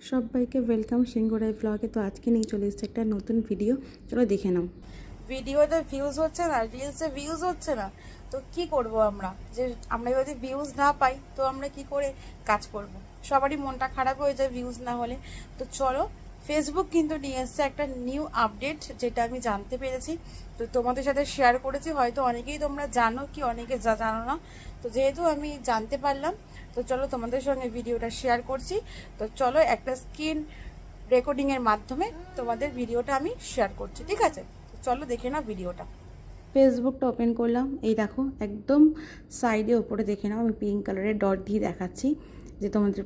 সবাইকে ওয়েলকাম সিংহরাই ব্লগে। তো আজকে নিয়ে চলে এসেছে একটা নতুন ভিডিও, চলো দেখে নাও। ভিডিওতে ভিউজ হচ্ছে না, রিলসে ভিউজ হচ্ছে না, তো কি করব আমরা? যে আমরা যদি ভিউজ না পাই তো আমরা কি করে কাজ করব? সবারই মনটা খারাপ হয়ে যায় ভিউজ না হলে। তো চলো, ফেসবুক কিন্তু নিয়ে এসছে একটা নিউ আপডেট, যেটা আমি জানতে পেরেছি, তো তোমাদের সাথে শেয়ার করেছি। হয়তো অনেকেই তোমরা জানো, কি অনেকে জানো না। তো যেহেতু আমি জানতে পারলাম, তো চলো তোমাদের সঙ্গে ভিডিওটা শেয়ার করছি। তো চলো, একটা স্ক্রিন রেকর্ডিংয়ের মাধ্যমে তোমাদের ভিডিওটা আমি শেয়ার করছি, ঠিক আছে? চলো দেখে নাও ভিডিওটা। ফেসবুকটা ওপেন করলাম, এই দেখো একদম সাইডে ওপরে দেখে নাও, আমি পিঙ্ক কালারের ডট দিয়ে দেখাচ্ছি যে তোমাদের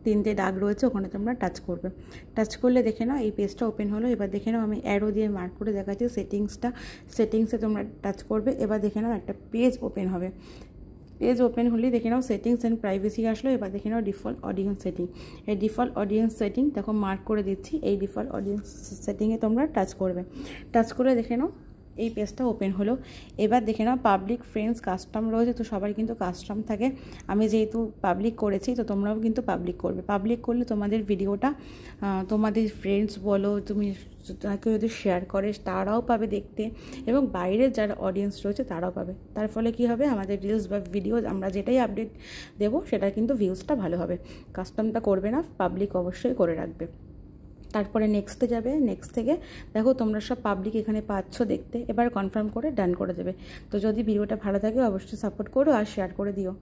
3টে দাগ রয়েছে, ওখানে তোমরা টাচ করবে। টাচ করলে দেখে নাও এই পেজটা ওপেন হলো। এবার দেখে নাও আমি অ্যারো দিয়ে মার্ক করে দেখাচ্ছি সেটিংসে তোমরা টাচ করবে। এবার দেখে নাও একটা পেজ ওপেন হবে। পেজ ওপেন হলেই দেখে নাও সেটিংস অ্যান্ড প্রাইভেসি আসলো। এবার দেখে নাও ডিফল্ট অডিয়েন্স সেটিং। এই ডিফল্ট অডিয়েন্স সেটিং দেখো মার্ক করে দিচ্ছি, এই ডিফল্ট অডিয়েন্স সেটিংয়ে তোমরা টাচ করবে। টাচ করে দেখে নাও এই পেজটা ওপেন হলো। এবার দেখে নাও পাবলিক, ফ্রেন্ডস, কাস্টম রয়েছে। তো সবার কিন্তু কাস্টম থাকে, আমি যেহেতু পাবলিক করেছি তো তোমরাও কিন্তু পাবলিক করবে। পাবলিক করলে তোমাদের ভিডিওটা তোমাদের ফ্রেন্ডস বলো, তুমি তাকে যদি শেয়ার করে তারাও পাবে দেখতে, এবং বাইরের যারা অডিয়েন্স রয়েছে তারাও পাবে। তার ফলে কি হবে, আমাদের রিলস বা ভিডিও আমরা যেটাই আপডেট দেবো সেটা কিন্তু ভিউজটা ভালো হবে। কাস্টমটা করবে না, পাবলিক অবশ্যই করে রাখবে। তারপরে নেক্সটে যাবে, নেক্সট থেকে দেখো তোমরা সব পাবলিক এখানে পাচ্ছ দেখতে। এবার কনফার্ম করে ডান করে দেবে। তো যদি ভিডিওটা ভালো থাকে অবশ্যই সাপোর্ট করো আর শেয়ার করে দিও।